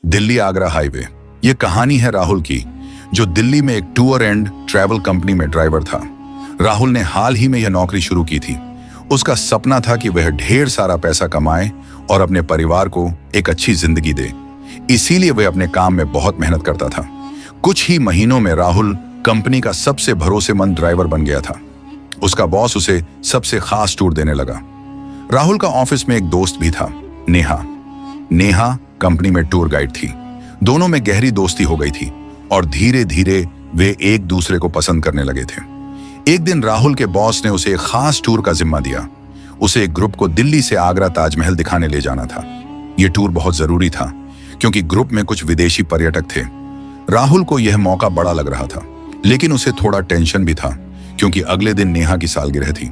Delhi Agra highway. ये कहानी है राहुल की, जो दिल्ली में एक टूर एंड ट्रैवल कंपनी में ड्राइवर था। राहुल ने हाल ही में यह नौकरी शुरू की थी। उसका सपना था कि वह ढेर सारा पैसा कमाए और अपने परिवार को एक अच्छी जिंदगी दे। इसीलिए वह अपने काम में बहुत मेहनत करता था। कुछ ही महीनों में राहुल कंपनी का सबसे भरोसेमंद ड्राइवर बन गया था। उसका बॉस उसे सबसे खास टूर देने लगा। राहुल का ऑफिस में एक दोस्त भी था, नेहा। नेहा कंपनी में टूर गाइड थी। दोनों में गहरी दोस्ती हो गई थी और धीरे धीरे वे एक दूसरे को पसंद करने लगे थे। एक दिन राहुल के बॉस ने उसे एक खास टूर का जिम्मा दिया। उसे एक ग्रुप को दिल्ली से आगरा ताजमहल दिखाने ले जाना था। यह टूर बहुत जरूरी था क्योंकि ग्रुप में कुछ विदेशी पर्यटक थे। राहुल को यह मौका बड़ा लग रहा था, लेकिन उसे थोड़ा टेंशन भी था क्योंकि अगले दिन नेहा की सालगिरह थी।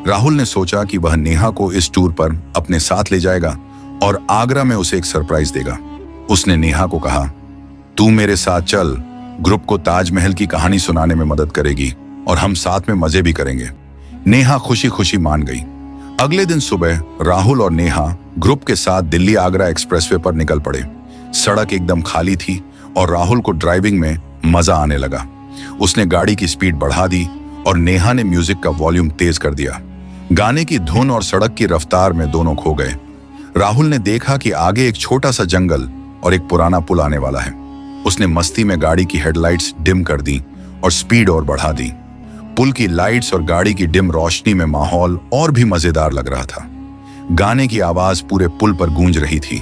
राहुल ने सोचा कि वह नेहा को इस टूर पर अपने साथ ले जाएगा और आगरा में उसे एक सरप्राइज देगा। उसने नेहा को कहा, तू मेरे साथ चल, ग्रुप को ताजमहल की कहानी सुनाने में मदद करेगी और हम साथ में मजे भी करेंगे। नेहा खुशी खुशी मान गई। अगले दिन सुबह राहुल और नेहा ग्रुप के साथ दिल्ली आगरा एक्सप्रेसवे पर निकल पड़े। सड़क एकदम खाली थी और राहुल को ड्राइविंग में मजा आने लगा। उसने गाड़ी की स्पीड बढ़ा दी और नेहा ने म्यूजिक का वॉल्यूम तेज कर दिया। गाने की धुन और सड़क की रफ्तार में दोनों खो गए। राहुल ने देखा कि आगे एक छोटा सा जंगल और एक पुराना पुल आने वाला है। उसने मस्ती में गाड़ी की हेडलाइट्स डिम कर दी और स्पीड और बढ़ा दी। पुल की लाइट्स और गाड़ी की डिम रोशनी में माहौल और भी मजेदार लग रहा था। गाने की आवाज पूरे पुल पर गूंज रही थी,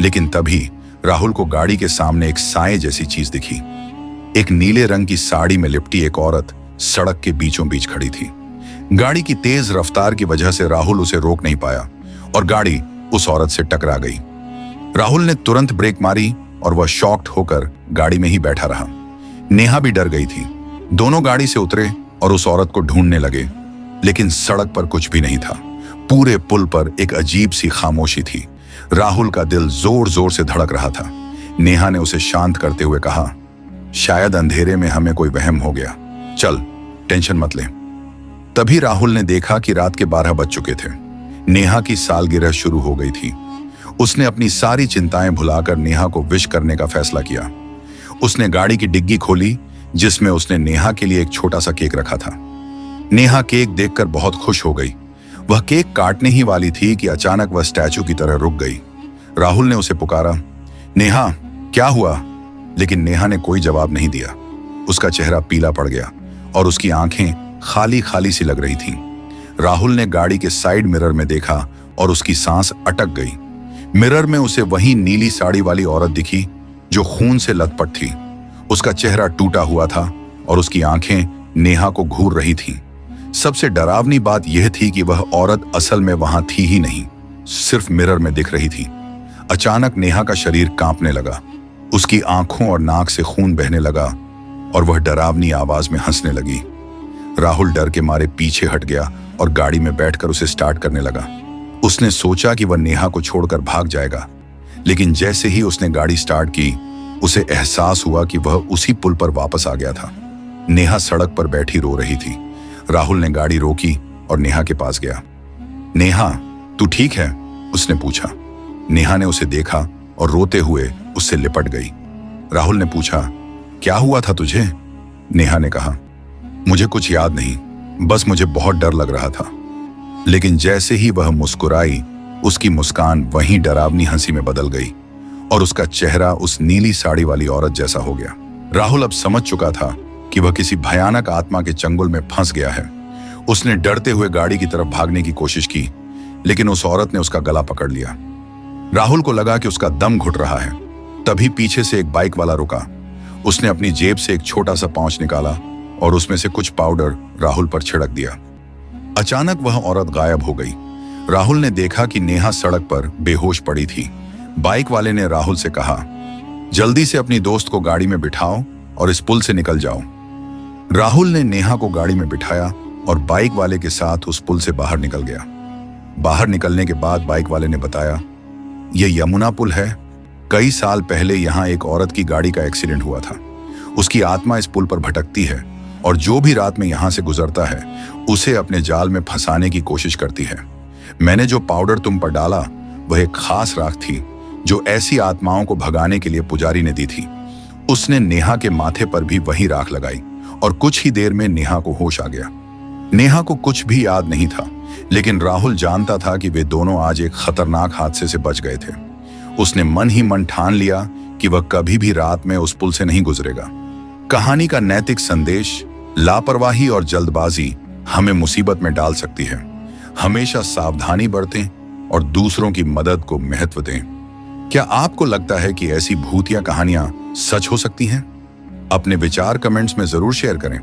लेकिन तभी राहुल को गाड़ी के सामने एक साए जैसी चीज दिखी। एक नीले रंग की साड़ी में लिपटी एक औरत सड़क के बीचों बीच खड़ी थी। गाड़ी की तेज रफ्तार की वजह से राहुल उसे रोक नहीं पाया और गाड़ी उस औरत से टकरा गई। राहुल ने तुरंत ब्रेक मारी और वह शॉक्ड होकर गाड़ी में ही बैठा रहा। नेहा भी डर गई थी। दोनों गाड़ी से उतरे और उस औरत को ढूंढने लगे, लेकिन सड़क पर कुछ भी नहीं था। पूरे पुल पर एक अजीब सी खामोशी थी। राहुल का दिल जोर जोर से धड़क रहा था। नेहा ने उसे शांत करते हुए कहा, शायद अंधेरे में हमें कोई वहम हो गया, चल टेंशन मत ले। तभी राहुल ने देखा कि रात के 12 बज चुके थे। नेहा की सालगिरह शुरू हो गई थी। उसने अपनी सारी चिंताएं भुलाकर नेहा को विश करने का फैसला किया। उसने गाड़ी की डिग्गी खोली जिसमें उसने नेहा के लिए एक छोटा सा केक रखा था। नेहा केक देखकर बहुत खुश हो गई। वह केक काटने ही वाली थी कि अचानक वह स्टैचू की तरह रुक गई। राहुल ने उसे पुकारा, नेहा क्या हुआ? लेकिन नेहा ने कोई जवाब नहीं दिया। उसका चेहरा पीला पड़ गया और उसकी आंखें खाली खाली सी लग रही थीं। राहुल ने गाड़ी के साइड मिरर में देखा और उसकी सांस अटक गई। मिरर में उसे वही नीली साड़ी वाली औरत दिखी जो खून से लथपथ थी। उसका चेहरा टूटा हुआ था और उसकी आंखें नेहा को घूर रही थीं। सबसे डरावनी बात यह थी कि वह औरत असल में वहां थी ही नहीं, सिर्फ मिरर में दिख रही थी। अचानक नेहा का शरीर कांपने लगा। उसकी आंखों और नाक से खून बहने लगा और वह डरावनी आवाज में हंसने लगी। राहुल डर के मारे पीछे हट गया और गाड़ी में बैठकर उसे स्टार्ट करने लगा। उसने सोचा कि वह नेहा को छोड़कर भाग जाएगा, लेकिन जैसे ही उसने गाड़ी स्टार्ट की, उसे एहसास हुआ कि वह उसी पुल पर वापस आ गया था। नेहा सड़क पर बैठी रो रही थी। राहुल ने गाड़ी रोकी और नेहा के पास गया। नेहा, तू ठीक है? उसने पूछा। नेहा ने उसे देखा और रोते हुए उससे लिपट गई। राहुल ने पूछा, क्या हुआ था तुझे? नेहा ने कहा, मुझे कुछ याद नहीं, बस मुझे बहुत डर लग रहा था। लेकिन जैसे ही वह मुस्कुराई, उसकी मुस्कान वहीं डरावनी हंसी में बदल गई और उसका चेहरा उस नीली साड़ी वाली औरत जैसा हो गया। राहुल अब समझ चुका था कि वह किसी भयानक आत्मा के चंगुल में फंस गया है। उसने डरते हुए गाड़ी की तरफ भागने की कोशिश की, लेकिन उस औरत ने उसका गला पकड़ लिया। राहुल को लगा कि उसका दम घुट रहा है। तभी पीछे से एक बाइक वाला रुका। उसने अपनी जेब से एक छोटा सा पाउच निकाला और उसमें से कुछ पाउडर राहुल पर छिड़क दिया। अचानक वह औरत गायब हो गई। राहुल ने देखा कि नेहा सड़क पर बेहोश पड़ी थी। बाइक वाले ने राहुल से कहा, जल्दी से अपनी दोस्त को गाड़ी में बिठाओ और इस पुल से निकल जाओ। राहुल ने नेहा को गाड़ी में बिठाया और बाइक वाले के साथ उस पुल से बाहर निकल गया। बाहर निकलने के बाद बाइक वाले ने बताया, यह यमुना पुल है। कई साल पहले यहाँ एक औरत की गाड़ी का एक्सीडेंट हुआ था। उसकी आत्मा इस पुल पर भटकती है और जो भी रात में यहाँ से गुजरता है उसे अपने जाल में फंसाने की कोशिश करती है। मैंने जो पाउडर तुम पर डाला वह एक खास राख थी जो ऐसी आत्माओं को भगाने के लिए पुजारी ने दी थी। उसने नेहा के माथे पर भी वही राख लगाई और कुछ ही देर में नेहा को होश आ गया। नेहा को कुछ भी याद नहीं था, लेकिन राहुल जानता था कि वे दोनों आज एक खतरनाक हादसे से बच गए थे। उसने मन ही मन ठान लिया कि वह कभी भी रात में उस पुल से नहीं गुजरेगा। कहानी का नैतिक संदेश: लापरवाही और जल्दबाजी हमें मुसीबत में डाल सकती है। हमेशा सावधानी बरतें और दूसरों की मदद को महत्व दें। क्या आपको लगता है कि ऐसी भूतिया कहानियां सच हो सकती हैं? अपने विचार कमेंट्स में जरूर शेयर करें।